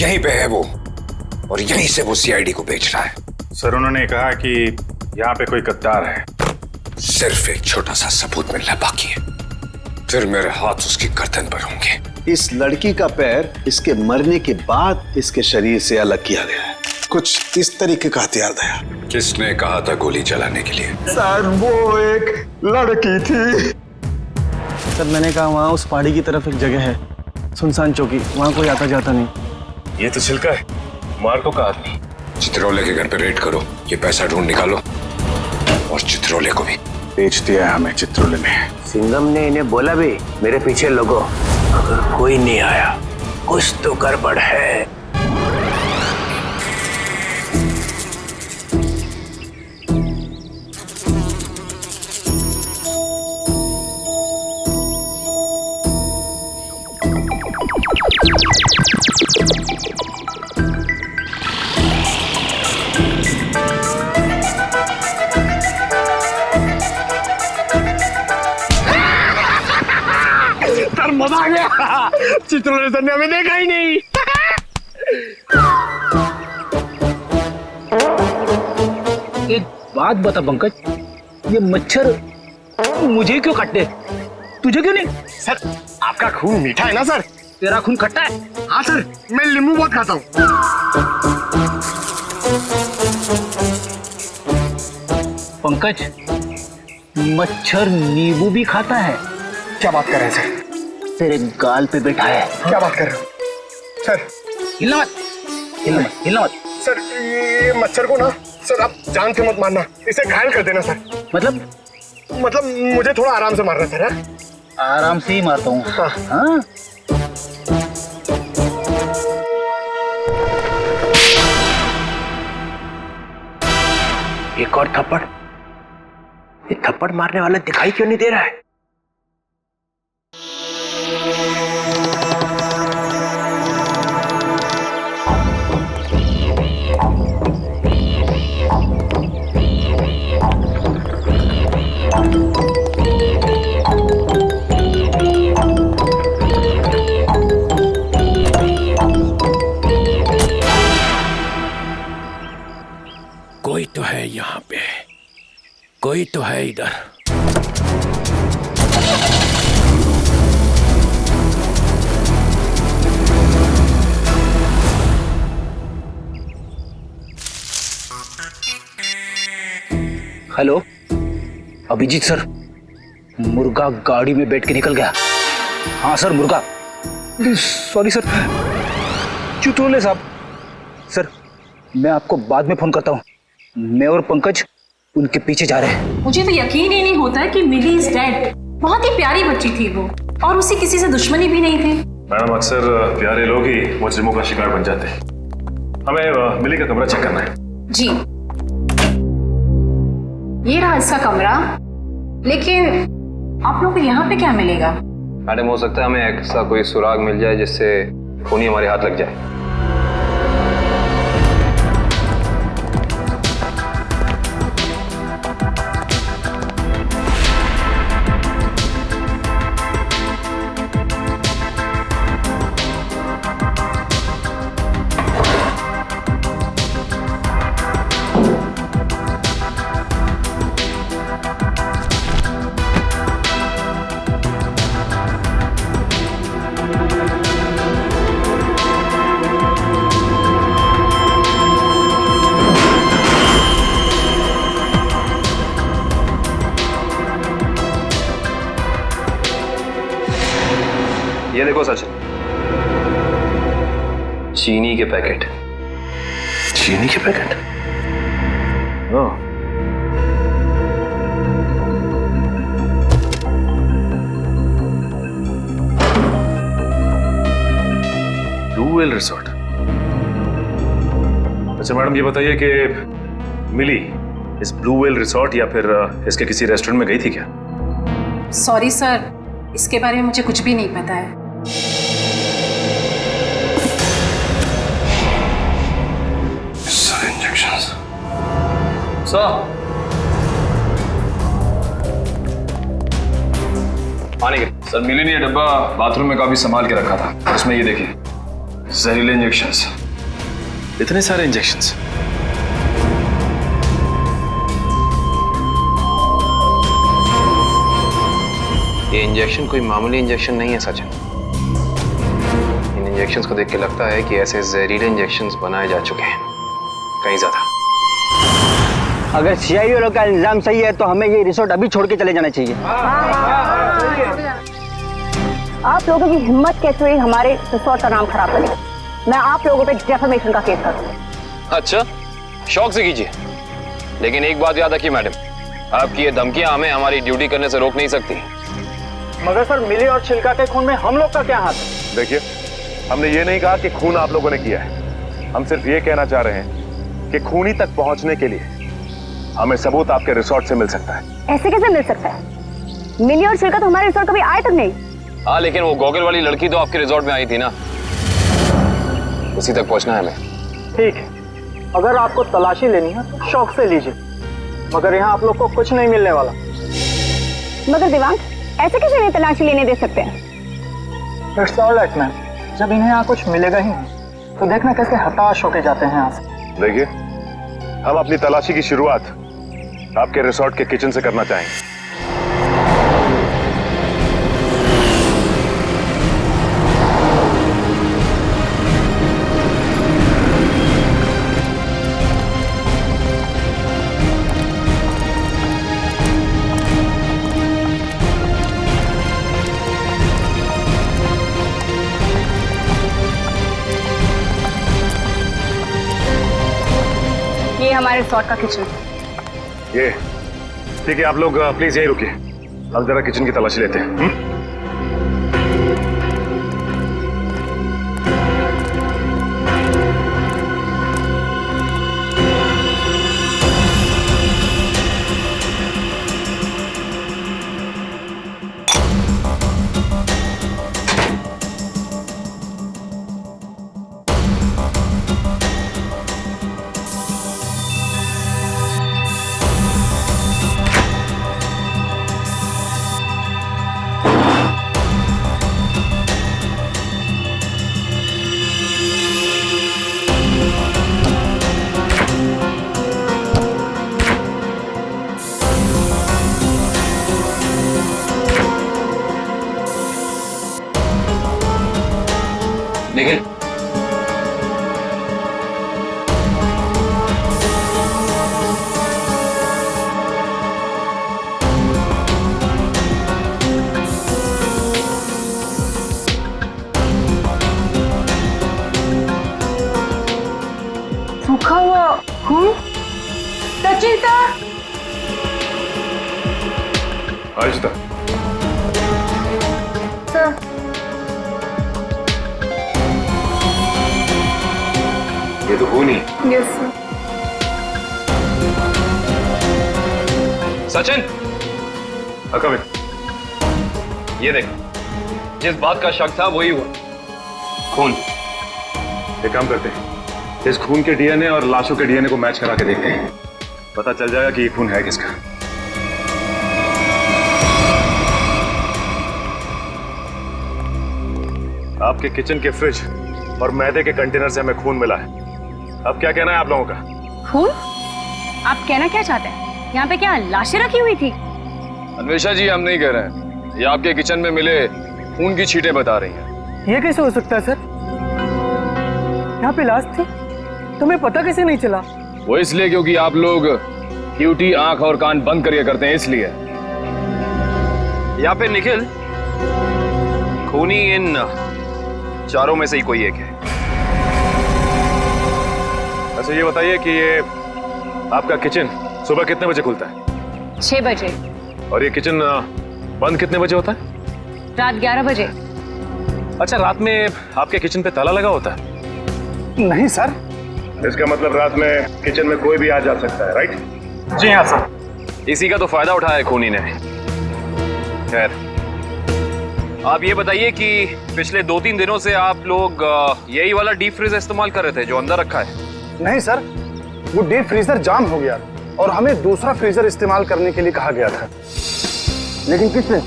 यहीं पे है वो, और यहीं से वो सीआईडी को बेच रहा है। सर उन्होंने कहा कि यहाँ पे कोई गद्दार है। सिर्फ एक छोटा सा सबूत मिलना बाकी है, फिर मेरे हाथ उसकी गर्दन पर होंगे। इस लड़की का पैर इसके मरने के बाद इसके शरीर से अलग किया गया है। कुछ इस तरीके का हथियार था। किसने कहा था गोली चलाने के लिए? सर वो एक लड़की थी। सर मैंने कहा वहाँ उस पहाड़ी की तरफ एक जगह है, सुनसान चौकी, वहाँ कोई आता जाता नहीं। ये तो छिलका है, मार को कहा आदमी। चित्रोले के घर पे रेड करो, ये पैसा ढूंढ निकालो, और चित्रोले को भी। बेच दिया हमें चित्रोले में। सिंघम ने इन्हें बोला भी, मेरे पीछे लोगो, अगर कोई नहीं आया कुछ तो गड़बड़ है। सर मजा आ गया। चित्रोले सर ने हमें देखा ही नहीं। एक बात बता पंकज, ये मच्छर मुझे क्यों काटते, तुझे क्यों नहीं? सर आपका खून मीठा है ना सर? तेरा खून खट्टा है? हाँ सर, मैं नींबू बहुत खाता हूँ। पंकज, मच्छर नींबू भी खाता है? क्या बात कर रहे हैं सर? तेरे गाल पे बैठा है। क्या बात कर रहे हो सर? हिलना मत, हिलना मत, हिलना मत। सर ये मच्छर को ना सर आप जान से मत मारना, इसे घायल कर देना सर। मतलब मुझे थोड़ा आराम से मारना सर। है? आराम से ही मारता हूँ। हाँ। हाँ? एक और थप्पड़। ये थप्पड़ मारने वाला दिखाई क्यों नहीं दे रहा है? कोई तो है यहाँ पे, कोई तो है इधर। हेलो अभिजीत सर, मुर्गा गाड़ी में बैठ के निकल गया। हाँ सर मुर्गा। सॉरी सर, चित्रोले साहब। सर मैं आपको बाद में फोन करता हूँ। मैं और पंकज उनके पीछे जा रहे हैं। मुझे तो यकीन ही नहीं होता है कि मिली इज डेड। बहुत ही प्यारी बच्ची थी वो, और उसे किसी से दुश्मनी भी नहीं थी। मैडम अक्सर प्यारे लोग ही मुजरिमों का शिकार बन जाते हैं। हमें मिली का कमरा चेक करना है। जी ये रहा इसका कमरा, लेकिन आप लोग को यहाँ पे क्या मिलेगा? मैडम हो सकता है हमें ऐसा कोई सुराग मिल जाए जिससे खून ही हमारे हाथ लग जाए। ये देखो सचिन, चीनी के पैकेट। चीनी के पैकेट? Blue whale resort. अच्छा मैडम ये बताइए कि मिली इस ब्लू वेल रिसोर्ट या फिर इसके किसी रेस्टोरेंट में गई थी क्या? सॉरी सर, इसके बारे में मुझे कुछ भी नहीं पता है। पानी के सर मिली ने ये डब्बा बाथरूम में काफी संभाल के रखा था, उसमें ये देखिए जहरीले इंजेक्शंस, इतने सारे इंजेक्शंस। ये इंजेक्शन कोई मामूली इंजेक्शन नहीं है सचिन। इन इंजेक्शंस को देख के लगता है कि ऐसे जहरीले इंजेक्शंस बनाए जा चुके हैं, कहीं ज्यादा। अगर सीआईडी वालों का इल्जाम सही है तो हमें ये रिसोर्ट अभी छोड़ के चले जाना चाहिए। आप लोगों की हिम्मत कैसे हुई हमारे रिसोर्ट का नाम खराब करने? मैं आप लोगों पे डेफेमेशन का केस करूंगी। अच्छा, शौक से कीजिए, लेकिन एक बात याद रखिए मैडम, आपकी ये धमकियां हमें हमारी ड्यूटी करने से रोक नहीं सकती। मगर सर, मिली और छिलका के खून में हम लोग का क्या हाथ है? देखिए, हमने ये नहीं कहा कि खून आप लोगों ने किया है। हम सिर्फ ये कहना चाह रहे हैं कि खूनी तक पहुंचने के लिए हमें सबूत आपके रिसोर्ट से मिल सकता है। ऐसे कैसे मिल सकता है? मिली और छिलका तो हमारे रिसोर्ट कभी आए तक नहीं। हाँ, लेकिन वो गॉगल वाली लड़की तो आपके रिसोर्ट में आई थी ना, उसी तक पहुंचना है हमें। ठीक है, अगर आपको तलाशी लेनी है तो शौक से लीजिए, मगर यहाँ आप लोग को कुछ नहीं मिलने वाला। मगर दिवांग, ऐसे कैसे नहीं तलाशी लेने दे सकते हैं? इट्स ऑलराइट मैम, जब इन्हें यहाँ कुछ मिलेगा ही नहीं तो देखना कैसे हताश होके जाते हैं यहाँ से। देखिए, हम अपनी तलाशी की शुरुआत आपके रिसोर्ट के किचन से करना चाहेंगे। ये हमारे रिसोर्ट का किचन। ये ठीक है, आप लोग प्लीज यहीं रुकिए, हम जरा किचन की तलाशी लेते हैं। निखिल, सूखा हुआ खून। सचिन सर, आहिस्ता। सर ये तो खून ही। Yes sir. सचिन, कम ये देख, जिस बात का शक था वही हुआ, खून। एक काम करते हैं, इस खून के डीएनए और लाशों के डीएनए को मैच करा के देखते हैं, पता चल जाएगा कि ये खून है किसका। आपके किचन के फ्रिज और मैदे के कंटेनर से हमें खून मिला है। अब क्या कहना है आप लोगों का? खून? आप कहना क्या चाहते हैं? यहाँ पे क्या लाशें रखी हुई थी? अन्वेषा जी, हम नहीं कह रहे हैं, ये आपके किचन में मिले खून की छींटें बता रही हैं। ये कैसे हो सकता है सर? यहाँ पे लाश थी, तुम्हें पता कैसे नहीं चला? वो इसलिए क्योंकि आप लोग ड्यूटी आंख और कान बंद करके करते हैं, इसलिए। या फिर निखिल, खूनी इन चारों में से ही कोई एक है। अच्छा ये बताइए कि ये आपका किचन सुबह कितने बजे खुलता है? 6 बजे। और ये किचन बंद कितने बजे होता है? रात 11 बजे। अच्छा, रात में आपके किचन पे ताला लगा होता है? नहीं सर। इसका मतलब रात में किचन में कोई भी आ जा सकता है, राइट? जी हाँ सर। इसी का तो फायदा उठाया है खूनी ने। खैर, आप ये बताइए कि पिछले 2-3 दिनों से आप लोग यही वाला डीप फ्रीजर इस्तेमाल कर रहे थे जो अंदर रखा है? नहीं सर, वो डीप फ्रीजर जाम हो गया और हमें दूसरा फ्रीजर इस्तेमाल करने के लिए कहा गया था। लेकिन किसने?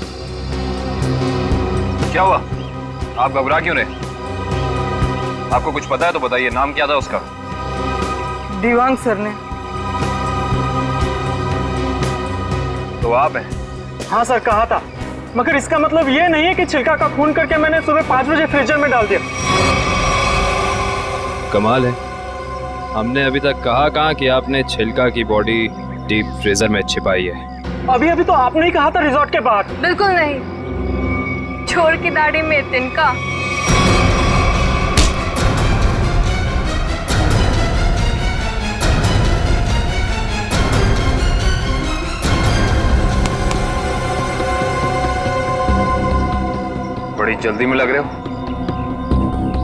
क्या हुआ? आप घबरा क्यों रहे? आपको कुछ पता है तो बताइए, नाम क्या था उसका? दीवांग सर ने। तो आप हैं? हाँ सर, कहा था, मगर इसका मतलब ये नहीं है कि छिलका का खून करके मैंने सुबह 5 बजे फ्रीजर में डाल दिया। कमाल है, हमने अभी तक कहा कहाँ कि आपने छिलका की बॉडी डीप फ्रीजर में छिपाई है। अभी तो आपने ही कहा था रिजॉर्ट के बाहर। बिल्कुल नहीं, छोड़ की दाढ़ी में तिनका। बड़ी जल्दी में लग रहे हो।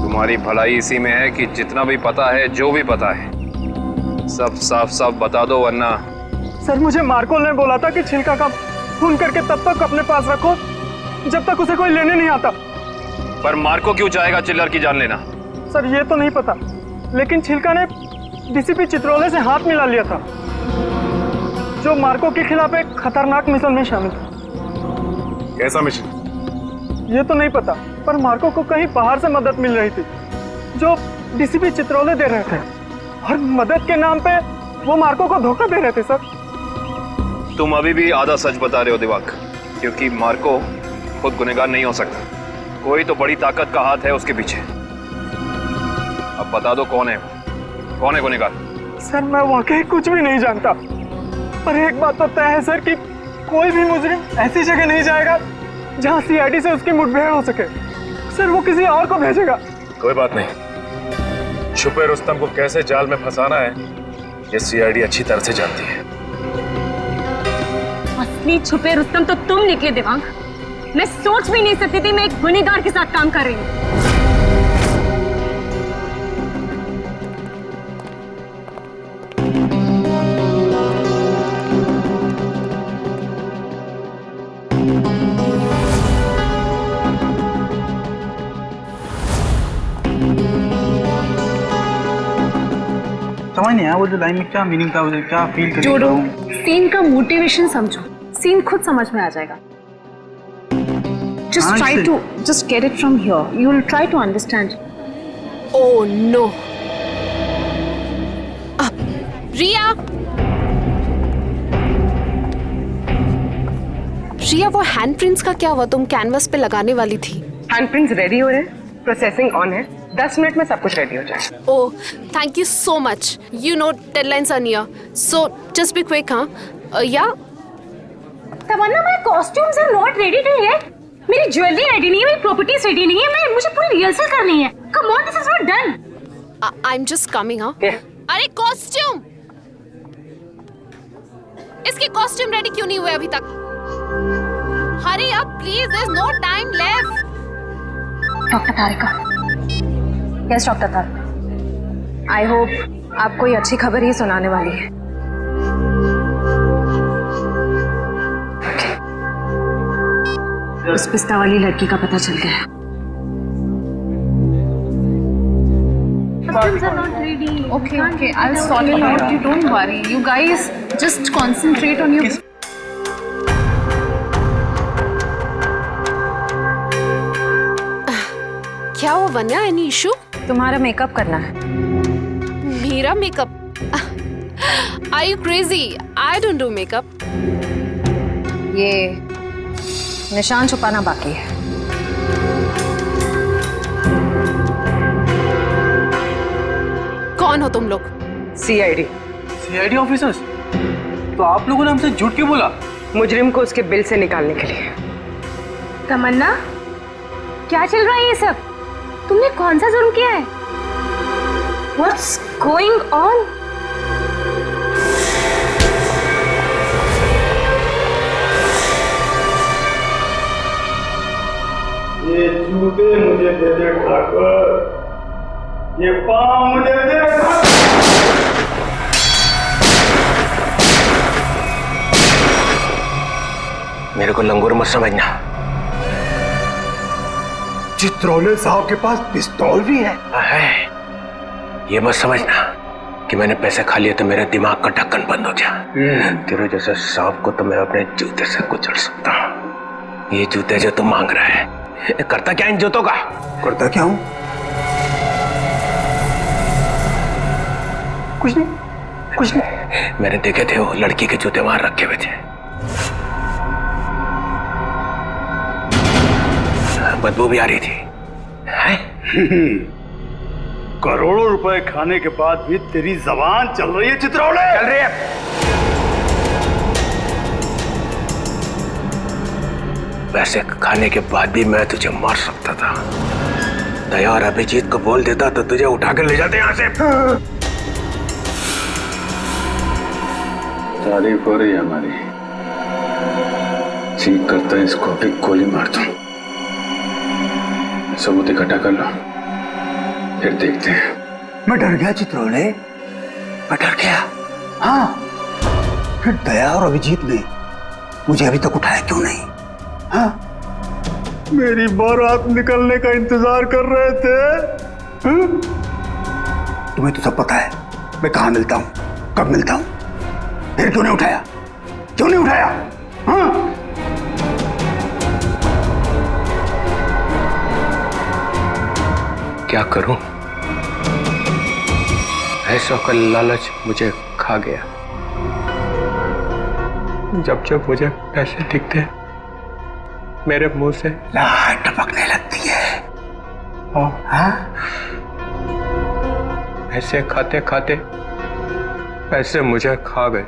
तुम्हारी भलाई इसी में है कि जितना भी पता है, जो भी पता है, सब साफ साफ बता दो, वरना। सर, मुझे मार्को ने बोला था कि छिलका का खून करके तब तक अपने पास रखो जब तक उसे कोई लेने नहीं आता। पर मार्को क्यों चाहेगा चिल्लर की जान लेना? सर, ये तो नहीं पता, लेकिन छिलका ने डीसीपी चित्रोले से हाथ मिला लिया था, जो मार्को के खिलाफ एक खतरनाक मिशन में शामिल था। कैसा मिशन? ये तो नहीं पता, पर मार्को को कहीं बाहर से मदद मिल रही थी जो डीसीपी चित्रोले दे रहे थे, और मदद के नाम पे वो मार्को को धोखा दे रहे थे। सर, तुम अभी भी आधा सच बता रहे हो दिवाक, क्योंकि मार्को खुद गुनहगार नहीं हो सकता। कोई तो बड़ी ताकत का हाथ है उसके पीछे। अब बता दो कौन है गुनहगार? सर, मैं वाकई कुछ भी नहीं जानता, पर एक बात तो तय है सर कि कोई भी मुजरिम ऐसी जगह नहीं जाएगा जहां सीआईडी से उसकी मुठभेड़ हो सके। सर, वो किसी और को भेजेगा। कोई बात नहीं, छुपे रुस्तम को कैसे जाल में फंसाना है ये सीआईडी अच्छी तरह से जानती है। असली छुपे रुस्तम तो तुम निकले दिवांग। मैं सोच भी नहीं सकती थी मैं एक गुनहगार के साथ काम कर रही हूँ। समझ नहीं आया वो जो लाइन में क्या मीनिंग था, उसे क्या फील कर जोड़ो, सीन का मोटिवेशन समझो, सीन खुद समझ में आ जाएगा। Just try to just get it from here. You will try to understand. Oh no. रिया, रिया, वो हैंडप्रिंट्स का क्या हुआ? तुम कैनवस पे लगाने वाली थी। हैंडप्रिंट्स रेडी हो रहे हैं, प्रोसेसिंग ऑन है, 10 मिनट में सब कुछ रेडी हो जाएगा। Oh, thank you so much. You know deadlines are near, so just be quick. हाँ, yeah Tamanna, my costumes are not ready too yet. मेरी ज्वेलरी रेडी नहीं है, मेरी प्रॉपर्टीज रेडी नहीं है, मुझे पूरी रिहर्सल करनी है। Come on, this is not done. I am just coming. हाँ, अरे कॉस्ट्यूम, इसके कॉस्ट्यूम रेडी क्यों नहीं हुए अभी तक? Hurry up please, there is no time left. Doctor Tarika. Yes doctor Tarika, I hope आप कोई अच्छी खबर ही सुनाने वाली है। उस पिस्ता वाली लड़की का पता चल गया। Okay, I'll sort it out. You don't worry. You guys just concentrate on your. क्या हुआ वन्या? Any issue? तुम्हारा मेकअप करना है। मेरा makeup? Are you crazy? I don't do makeup. ये निशान छुपाना बाकी है। कौन हो तुम लोग? CID officers? तो आप लोगों ने हमसे झूठ क्यों बोला? मुजरिम को उसके बिल से निकालने के लिए। तमन्ना, क्या चल रहा है ये सब? तुमने कौन सा जुर्म किया है? What's going on? ये जूते मुझे दे दे ठाकुर, ये पाँव मुझे दे दे। मेरे को लंगूर मत समझना। चित्रोले साहब के पास पिस्तौल भी है। ये मत समझना कि मैंने पैसे खा लिए तो मेरे दिमाग का ढक्कन बंद हो गया। तेरे जैसे सांप को तो मैं अपने जूते से कुचल सकता हूँ। ये जूते जो तू मांग रहा है, करता क्या इन जूतों का? करता क्या हूँ? कुछ नहीं, कुछ नहीं। मैंने देखे थे वो लड़की के जूते वहां रखे हुए थे। बदबू भी आ रही थी। करोड़ों रुपए खाने के बाद भी तेरी जबान चल रही है चित्रौले? चल रही है। वैसे खाने के बाद भी मैं तुझे मार सकता था। दया और अभिजीत को बोल देता तो तुझे उठा कर ले जाते यहां से। तारीफ हो रही है हमारी। ठीक करता है इसको भी गोली मार दूं। सबूत इकट्ठा कर लो, फिर देखते हैं। मैं डर गया चित्रौले, मैं डर गया। हाँ, फिर दया और अभिजीत ने मुझे अभी तक उठाया क्यों नहीं? हाँ, मेरी बारात निकलने का इंतजार कर रहे थे। हाँ? तुम्हें तो सब पता है मैं कहाँ मिलता हूँ, कब मिलता हूँ। फिर क्यों नहीं उठाया? क्यों नहीं उठाया? हाँ? क्या करूं? ऐसा का लालच मुझे खा गया। जब जब मुझे पैसे दिखते मेरे मुंह से लार टपकने लगती है। हाँ? पैसे खाते खाते पैसे मुझे खा गए।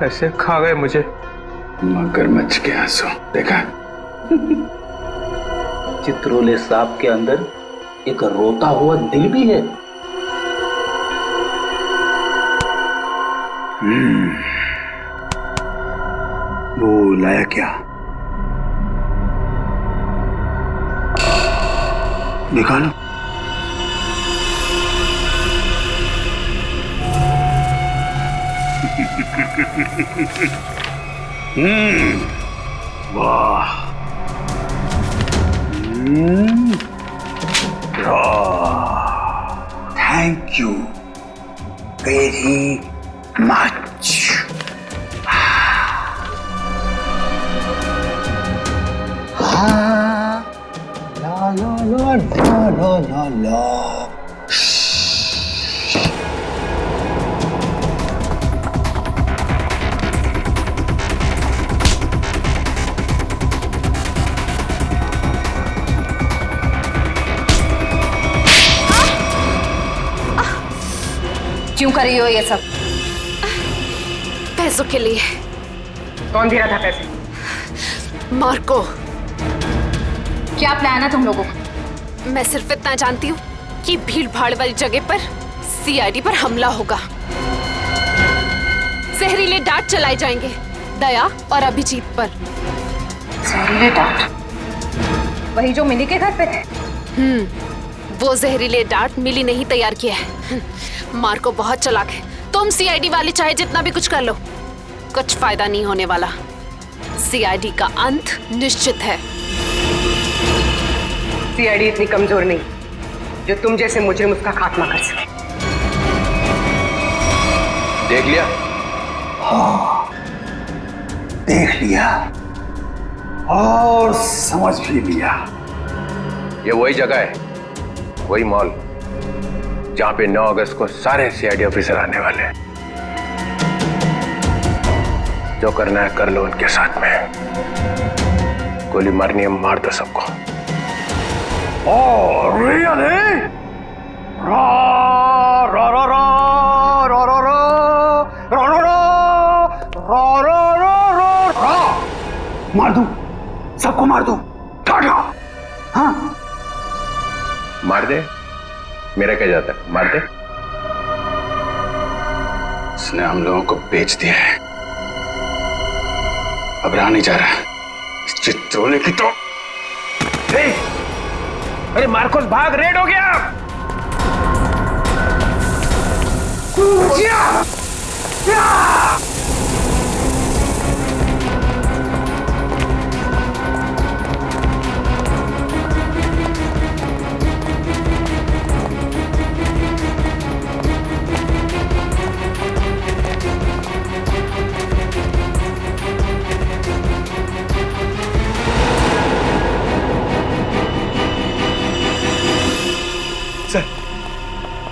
पैसे खा गए मुझे। मगरमच्छ के आंसू देखा? चित्रौले साहब के अंदर एक रोता हुआ दिल भी है। वो लाया क्या? निकालो। वाह, थैंक यू वेरी मच। ला ला ला ला ला ला ला। क्यों कर रही हो ये सब? पैसों के लिए। कौन दे रहा था पैसे? मार्को। क्या प्लान है तुम लोगों का? मैं सिर्फ इतना जानती हूँ कि भीड़ भाड़ वाली जगह पर सीआईडी पर हमला होगा। जहरीले डांट चलाए जाएंगे दया और अभिजीत पर। जहरीले डांट? वही जो मिली के घर पे थे? वो जहरीले डांट मिली नहीं तैयार किया है। मार्को बहुत चालाक है। तुम सीआईडी वाले चाहे जितना भी कुछ कर लो, कुछ फायदा नहीं होने वाला। सीआईडी का अंत निश्चित है। सीआईडी इतनी कमजोर नहीं जो तुम जैसे मुजरिम उसका खात्मा कर सके। देख लिया? हाँ, देख लिया और समझ भी लिया। ये वही जगह है, वही मॉल जहां पे 9 अगस्त को सारे सीआईडी ऑफिसर आने वाले हैं। जो करना है कर लो उनके साथ में। गोली मारनी है मार दो सबको। रियली? रा रा रा रा रा रा रा रा रा रा रा रा रा। मार दूं, सबको मार दूं। टाटा। हाँ, मार दे, मेरा क्या जाता है, मार दे। उसने हम लोगों को बेच दिया है, अब रहा नहीं जा रहा इस चित्रौले की तो। अरे मार्कोस भाग, रेड हो गया।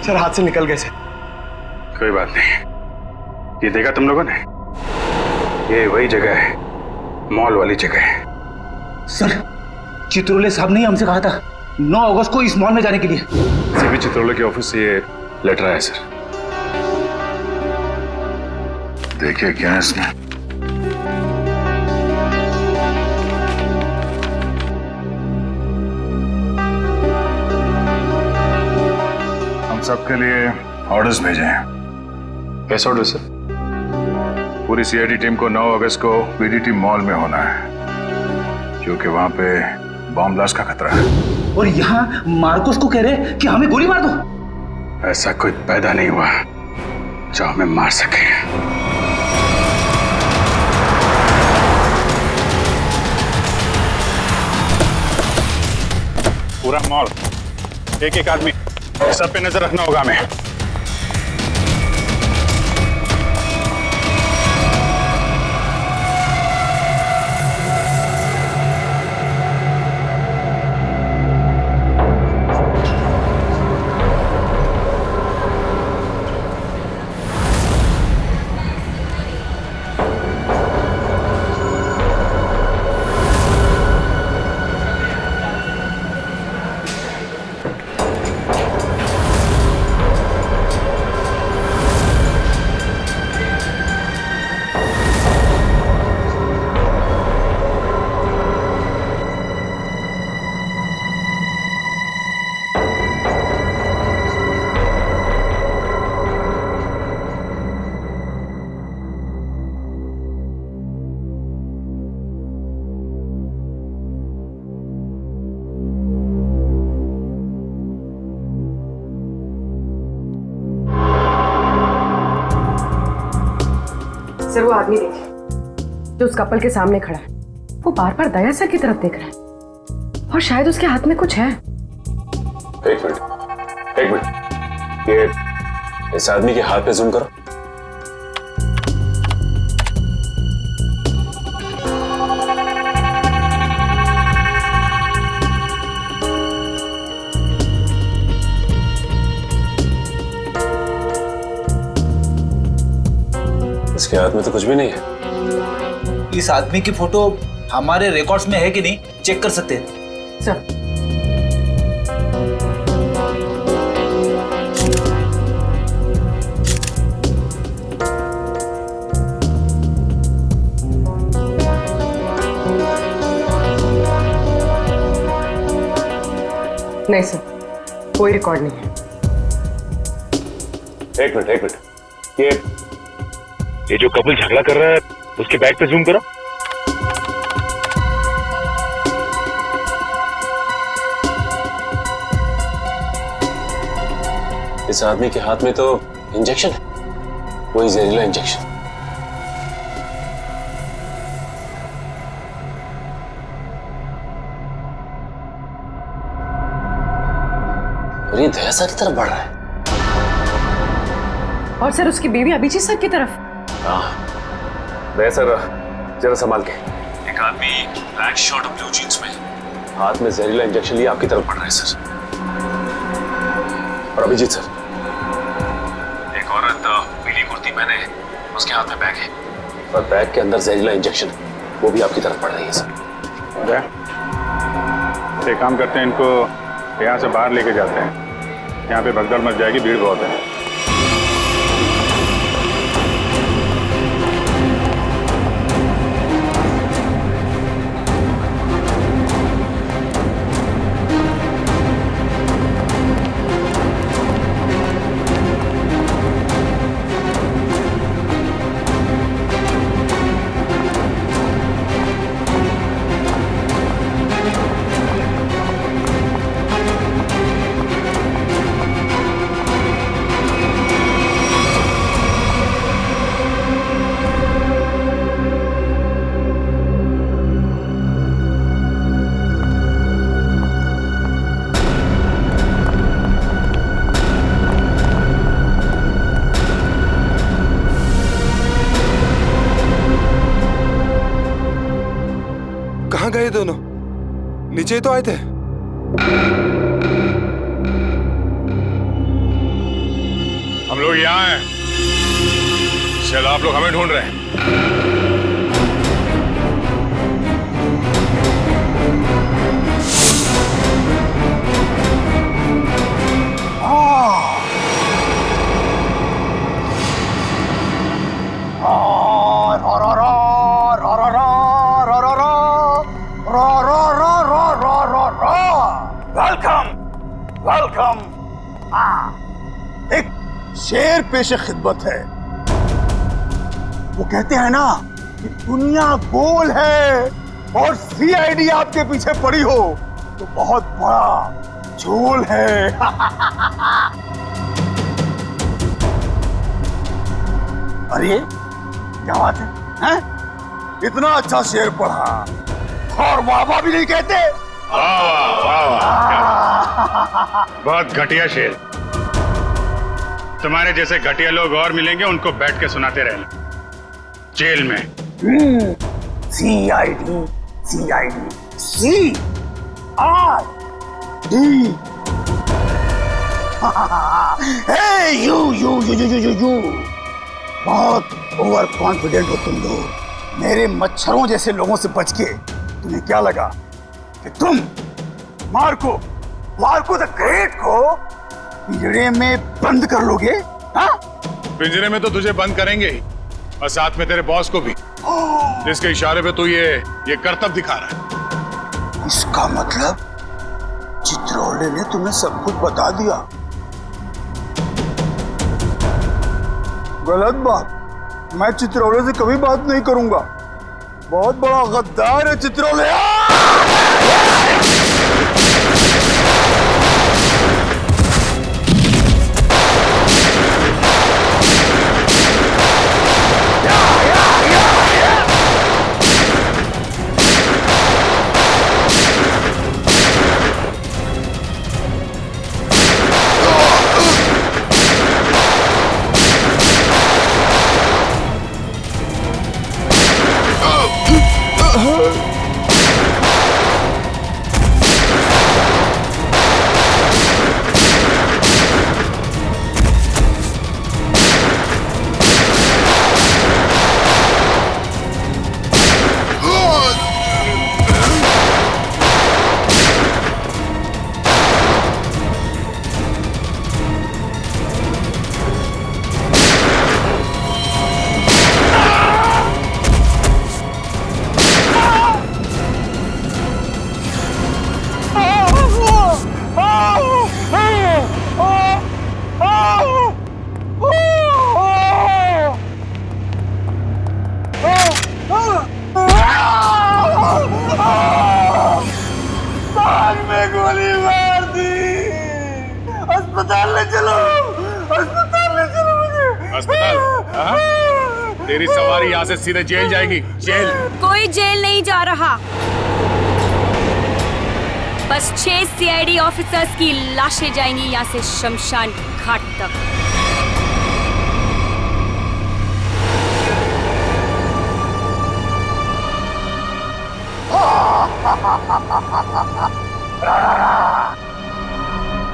सर हाथ से निकल गए सर। कोई बात नहीं। ये देखा तुम लोगों ने? ये वही जगह है, मॉल वाली जगह है। सर, चित्रोले साहब ने हमसे कहा था 9 अगस्त को इस मॉल में जाने के लिए। सीपी चित्रोले के ऑफिस से ये लेटर आया सर। देखिए क्या है इसमें। हम सबके लिए ऑर्डर्स भेजे हैं। कैसा ऑर्डर सर? पूरी सीआईडी टीम को 9 अगस्त को बीडीटी मॉल में होना है, क्योंकि वहां पे बॉम्ब ब्लास्ट का खतरा है। और यहाँ मार्कोस को कह रहे कि हमें गोली मार दो। ऐसा कोई पैदा नहीं हुआ जो हमें मार सके। पूरा मॉल, एक एक आदमी, सब पे नजर रखना होगा हमें। सर वो आदमी देखिए जो उस कपल के सामने खड़ा है, वो बार बार दया सर की तरफ देख रहा है और शायद उसके हाथ में कुछ है। एक मिनट, ये इस आदमी के हाथ पे जूम करो। इसके हाथ में तो कुछ भी नहीं है। इस आदमी की फोटो हमारे रिकॉर्ड्स में है कि नहीं, चेक कर सकते हैं सर। नहीं सर, कोई रिकॉर्ड नहीं है। एक मिनट, ये जो कपल झगड़ा कर रहा है उसके बैग पे जूम करो। इस आदमी के हाथ में तो इंजेक्शन है, वही जहरीला इंजेक्शन। और ये दया सर की तरफ बढ़ रहा है। और सर उसकी बीवी अभिजीत सर की तरफ। दया सर, जरा संभाल के। एक आदमी ब्लैक शर्ट और ब्लू जींस में हाथ में जहरीला इंजेक्शन लिए आपकी तरफ बढ़ रहा है सर। और अभिजीत सर, एक औरत पीली कुर्ती पहने, उसके हाथ में बैग है और बैग के अंदर जहरीला इंजेक्शन है, वो भी आपकी तरफ बढ़ रही है सर। एक काम करते हैं, इनको यहाँ से बाहर लेके जाते हैं। यहाँ पे भगदड़ मच जाएगी, भीड़ बहुत है। कहाँ गए दोनों? नीचे तो आए थे। हम लोग यहाँ हैं। चलो आप लोग हमें ढूंढ रहे हैं। Welcome welcome. एक शेर पेशे खिदमत है। वो कहते हैं ना कि दुनिया गोल है और सीआईडी आपके पीछे पड़ी हो तो बहुत बड़ा झोल है। अरे क्या बात है? इतना अच्छा शेर पढ़ा और वाह भी नहीं कहते। बहुत घटिया शेर। तुम्हारे जैसे घटिया लोग और मिलेंगे, उनको बैठ के सुनाते रहना जेल में। CID CID C R D. You बहुत ओवर कॉन्फिडेंट हो तुम लोग। मेरे मच्छरों जैसे लोगों से बच के तुम्हें क्या लगा कि तुम मार्को द ग्रेट को पिंजरे में बंद कर लोगे? हाँ? पिंजरे में तो तुझे बंद करेंगे ही, और साथ में तेरे बॉस को भी, जिसके इशारे पे तू ये करतब दिखा रहा है। इसका मतलब चित्रोले ने तुम्हें सब कुछ बता दिया। गलत बात। मैं चित्रोले से कभी बात नहीं करूंगा। बहुत बड़ा गद्दार है चित्रोले। अस्पताल ले चलो मुझे। अस्पताल? तेरी सवारी यहाँ से सीधे जेल जाएगी। जेल? कोई जेल नहीं जा रहा। बस 6 सीआईडी ऑफिसर्स की लाशें जाएंगी यहाँ से शमशान घाट तक।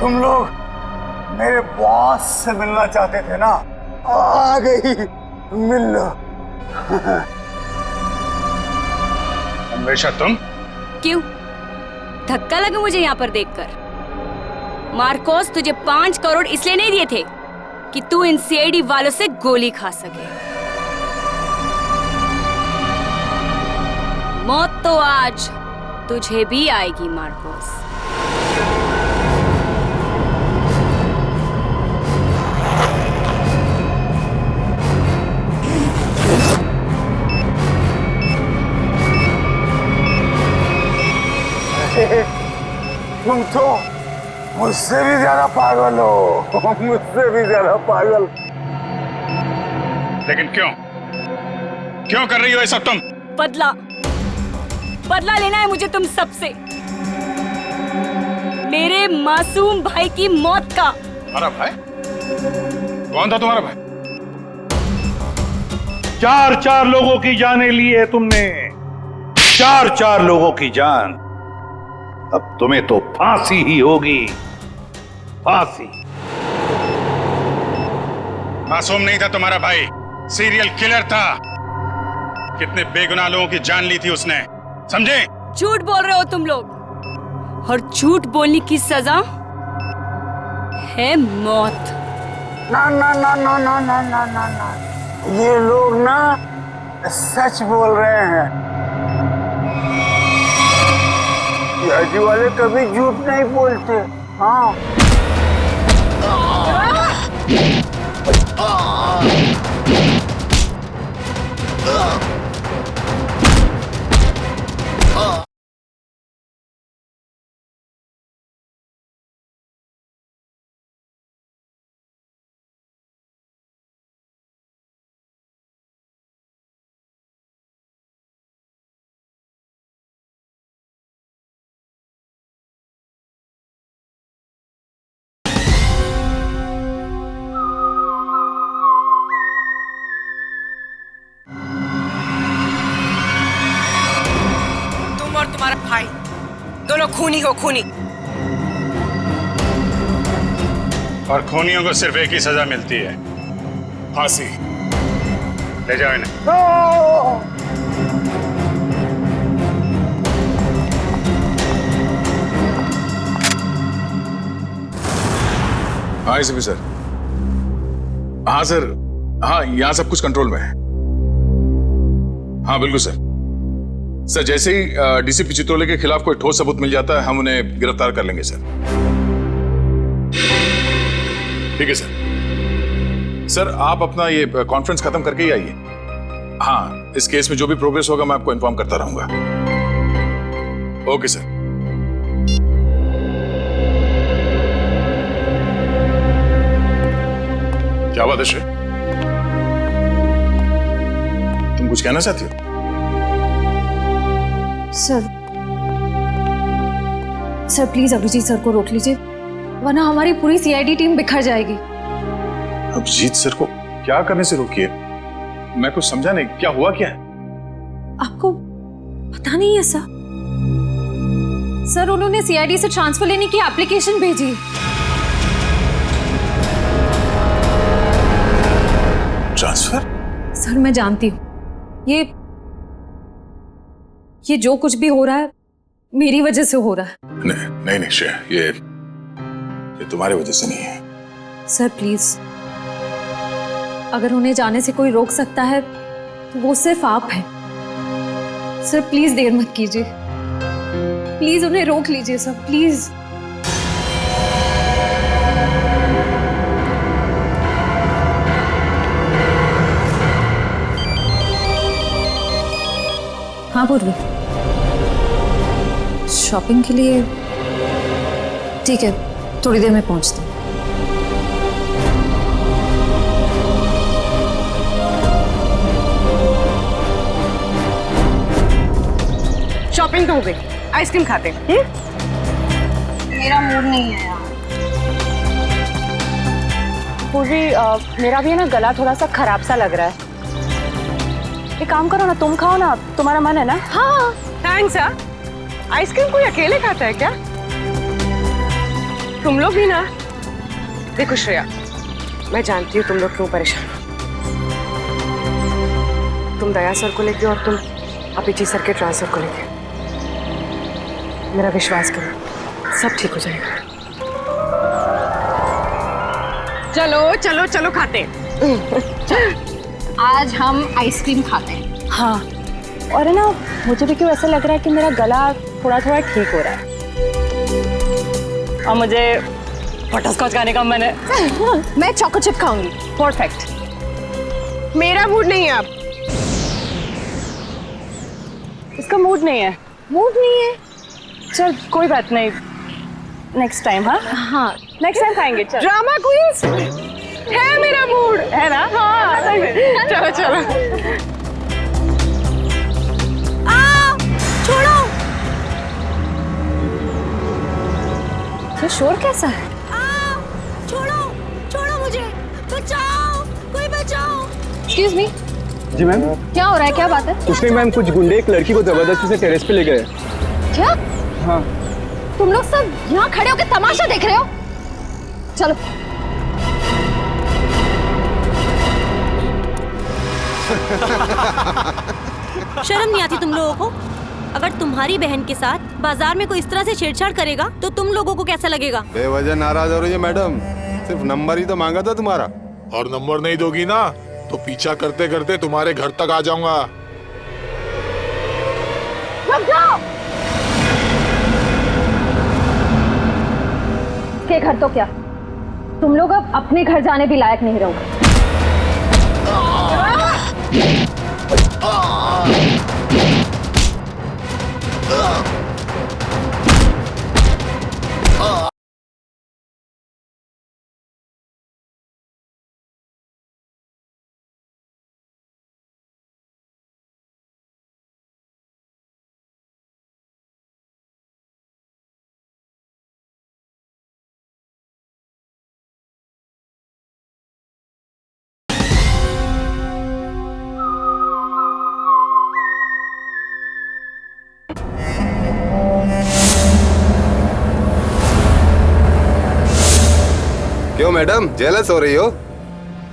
तुम लोग मेरे बॉस से मिलना चाहते थे ना? आ गई, मिल लो। हमेशा तुम? क्यों? धक्का लगा मुझे यहाँ पर देखकर? मार्कोस, तुझे 5 करोड़ इसलिए नहीं दिए थे कि तू इन सीआईडी वालों से गोली खा सके। मौत तो आज तुझे भी आएगी मार्कोस। तुम तो मुझसे भी ज्यादा पागल हो। मुझसे भी ज्यादा पागल। लेकिन क्यों कर रही हो ये सब तुम? बदला लेना है मुझे तुम सबसे, मेरे मासूम भाई की मौत का। हमारा भाई? कौन था तुम्हारा भाई? 4 लोगों की जानें ली है तुमने। 4 लोगों की जान। अब तुम्हें तो फांसी ही होगी। फांसी। मासूम नहीं था तुम्हारा भाई, सीरियल किलर था। कितने बेगुनाह लोगों की जान ली थी उसने, समझे? झूठ बोल रहे हो तुम लोग, और झूठ बोलने की सजा है मौत। ना ना ना ना ना ना ना ना ना, ये लोग ना सच बोल रहे हैं। सीआईडी वाले कभी झूठ नहीं बोलते। हाँ, तुम और तुम्हारा भाई दोनों खूनी हो, खूनी। और खूनियों को सिर्फ एक ही सजा मिलती है, फांसी। ले जाओ इन्हें। हाँ एसीपी सर। हाँ सर, हाँ यहाँ सब कुछ कंट्रोल में है। हाँ बिल्कुल सर। सर जैसे ही डीसीपी चित्रोले के खिलाफ कोई ठोस सबूत मिल जाता है, हम उन्हें गिरफ्तार कर लेंगे सर। ठीक है सर। सर आप अपना ये कॉन्फ्रेंस खत्म करके ही आइए। हाँ, इस केस में जो भी प्रोग्रेस होगा मैं आपको इन्फॉर्म करता रहूंगा। Okay sir. क्या बात है श्रेय, तुम कुछ कहना चाहती हो? सर प्लीज अभिजीत सर को रोक लीजिए, वरना हमारी पूरी सीआईडी टीम बिखर जाएगी। अभिजीत सर को क्या करने से रोकिए? मैं कुछ समझा नहीं, क्या हुआ क्या है? आपको पता नहीं है सर? सर उन्होंने सीआईडी से ट्रांसफर लेने की एप्लीकेशन भेजी। ट्रांसफर? सर मैं जानती हूँ ये जो कुछ भी हो रहा है मेरी वजह से हो रहा है। नहीं नहीं श्रेया, ये तुम्हारी वजह से नहीं है। सर प्लीज, अगर उन्हें जाने से कोई रोक सकता है तो वो सिर्फ आप हैं। सर प्लीज देर मत कीजिए, प्लीज उन्हें रोक लीजिए सर, प्लीज। हाँ पूर्वी, शॉपिंग के लिए? ठीक है, थोड़ी देर में पहुंचती हूँ। शॉपिंग तो हो गई, आइसक्रीम खाते हैं? मेरा मूड नहीं है यार। पूर्वी, मेरा भी है ना गला थोड़ा सा खराब सा लग रहा है। एक काम करो ना, तुम खाओ ना, तुम्हारा मन है ना? हाँ थैंक्स। आइसक्रीम कोई अकेले खाता है क्या? तुम लोग भी ना। देखो श्रेया, मैं जानती हूँ तुम लोग क्यों परेशान हो। तुम दया सर को लेके और तुम अभिजीत सर के ट्रांसफर को लेके। मेरा विश्वास करो, सब ठीक हो जाएगा। चलो चलो चलो खाते हैं। आज हम आइसक्रीम खाते हैं। हाँ, और है ना, मुझे भी क्यों ऐसा लग रहा है कि मेरा गला थोड़ा थोड़ा ठीक हो रहा है और मुझे बटरस्कॉच खाने का मन है। मैं चॉको चिप खाऊंगी। परफेक्ट। मेरा मूड नहीं है अब। इसका मूड नहीं है। मूड नहीं है? चल कोई बात नहीं, नेक्स्ट टाइम। हाँ हाँ नेक्स्ट टाइम खाएंगे। चल ड्रामा क्वींस है, मेरा मूड है ना? हाँ चलो चलो। छोड़ो। ये शोर कैसा है? छोड़ो छोड़ो मुझे, बचाओ, कोई बचाओ। Excuse me. जी मैम। क्या हो रहा है, क्या बात है? कुछ नहीं मैम, कुछ गुंडे एक लड़की को जबरदस्ती से टेरेस पे ले गए। क्या? हाँ। तुम लोग सब यहाँ खड़े होकर तमाशा देख रहे हो? चलो। शर्म नहीं आती तुम लोगों को? अगर तुम्हारी बहन के साथ बाजार में कोई इस तरह से छेड़छाड़ करेगा तो तुम लोगों को कैसा लगेगा? बेवजह नाराज हो रही है मैडम, सिर्फ नंबर ही तो मांगा था तुम्हारा। और नंबर नहीं दोगी ना तो पीछा करते करते तुम्हारे घर तक आ जाऊंगा। रुक जाओ। के घर तो क्या, तुम लोग अब अपने घर जाने भी लायक नहीं रहोगे। क्यों मैडम जेलस हो रही हो?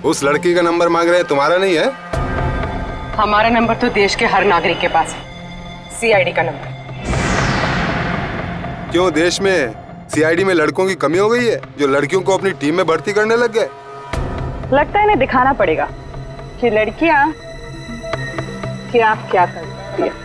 उस लड़की का नंबर मांग रहे हैं, तुम्हारा नहीं है? हमारा नंबर तो देश के हर नागरिक के पास है, सीआईडी का नंबर। क्यों देश में सीआईडी में लड़कों की कमी हो गई है जो लड़कियों को अपनी टीम में भर्ती करने लग गए? लगता है इन्हें दिखाना पड़ेगा कि लड़कियां क्या क्या करती है।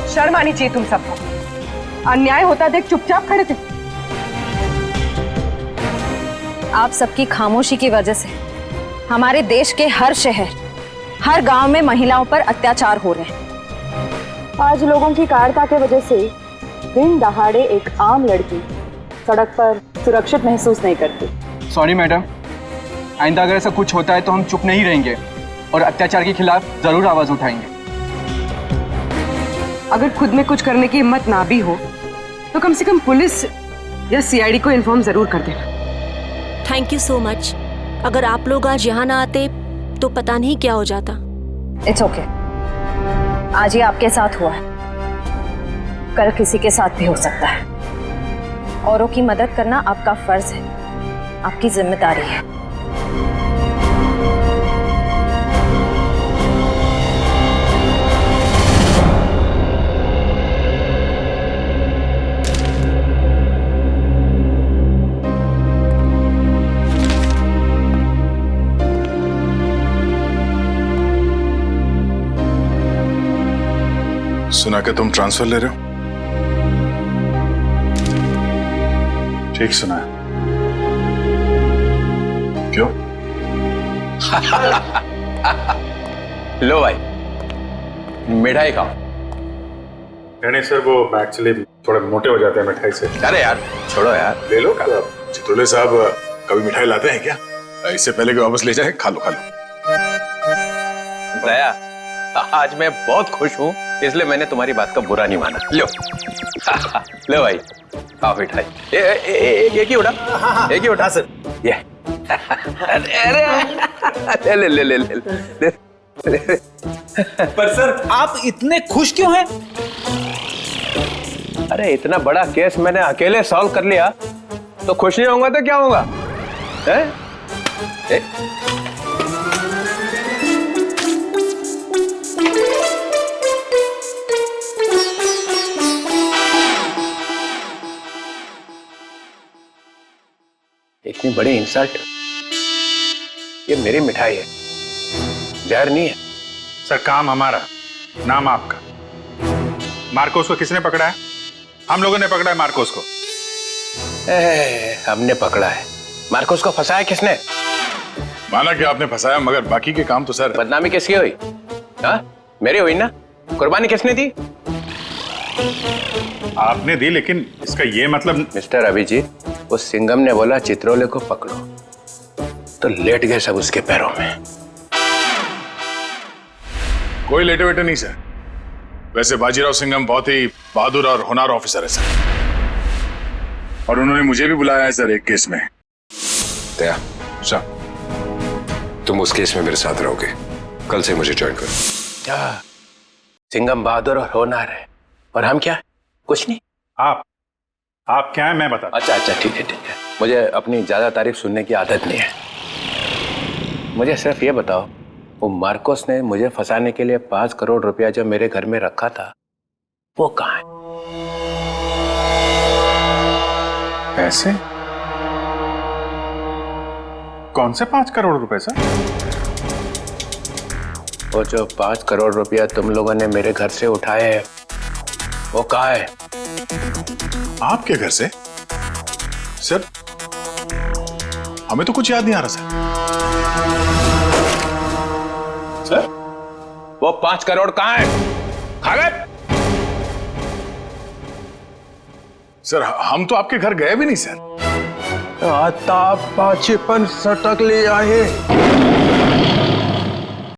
शर्म आनी चाहिए तुम सबको। अन्याय होता देख चुपचाप खड़े थे। आप सबकी खामोशी की वजह से हमारे देश के हर शहर, हर गांव में महिलाओं पर अत्याचार हो रहे हैं। आज लोगों की कायरता की वजह से दिन दहाड़े एक आम लड़की सड़क पर सुरक्षित महसूस नहीं करती। सॉरी मैडम, आइंदा अगर ऐसा कुछ होता है तो हम चुप नहीं रहेंगे और अत्याचार के खिलाफ जरूर आवाज उठाएंगे। अगर खुद में कुछ करने की हिम्मत ना भी हो तो कम से कम पुलिस या सीआईडी को इन्फॉर्म जरूर कर देना। Thank you so much. अगर आप लोग आज यहाँ ना आते तो पता नहीं क्या हो जाता। It's okay. आज ये आपके साथ हुआ है, कल किसी के साथ भी हो सकता है। औरों की मदद करना आपका फर्ज है, आपकी जिम्मेदारी है। सुना कि तुम ट्रांसफर ले रहे हो? ठीक सुना है। क्यों? लो भाई, मिठाई खाओ। नहीं सर, वो एक्चुअली थोड़े मोटे हो जाते हैं मिठाई से। अरे यार छोड़ो यार, ले लो। चित्रोले साहब कभी मिठाई लाते हैं क्या? इससे पहले कि वापस ले जाए, खा लो खा लो। दया, आज मैं बहुत खुश हूँ, इसलिए मैंने तुम्हारी बात का बुरा नहीं माना। लो लो भाई, खाओ मिठाई। एक ही उठा, एक ही उठा सर। ये अरे ले ले ले ले ले। पर सर आप इतने खुश क्यों हैं? अरे इतना बड़ा केस मैंने अकेले सॉल्व कर लिया, तो खुश नहीं होऊंगा तो क्या होगा? इतनी बड़ी इंसल्ट। ये मेरी मिठाई है, जहर नहीं है। सर काम हमारा, नाम आपका। मार्कोस को किसने पकड़ा है? हम लोगों ने पकड़ा है मार्कोस को। हमने पकड़ा है। मार्कोस को फंसाया किसने? माना कि आपने फंसाया, मगर बाकी के काम तो सर। बदनामी किसकी हुई? हाँ, मेरी हुई ना। कुर्बानी किसने दी? आपने दी, लेकिन इसका ये मतलब। मिस्टर अभिजीत, उस सिंघम ने बोला चित्रोले को पकड़ो, तो लेट गए सब उसके पैरों में। कोई लेटे वेटे नहीं सर। वैसे बाजीराव सिंघम बहुत ही बहादुर और होनहार ऑफिसर है सर, और उन्होंने मुझे भी बुलाया है सर एक केस में। दया, सर तुम उस केस में मेरे साथ रहोगे। कल से मुझे ज्वाइन करो। सिंघम बहादुर और होनहार है, और हम क्या? कुछ नहीं। आप क्या है मैं बता। अच्छा ठीक है। मुझे अपनी ज्यादा तारीफ सुनने की आदत नहीं है। मुझे सिर्फ ये बताओ, वो मार्कोस ने मुझे फंसाने के लिए 5 करोड़ रुपया जो मेरे घर में रखा था, वो कहाँ है? पैसे? कौन से 5 करोड़ रुपए सर? वो जो 5 करोड़ रुपया तुम लोगों ने मेरे घर से उठाए हैं, वो कहाँ है? आपके घर से? सर हमें तो कुछ याद नहीं आ रहा सर। वो 5 करोड़ कहाँ है? खा गए? सर हम तो आपके घर गए भी नहीं सर। आता पाछेपन सटक ले आए।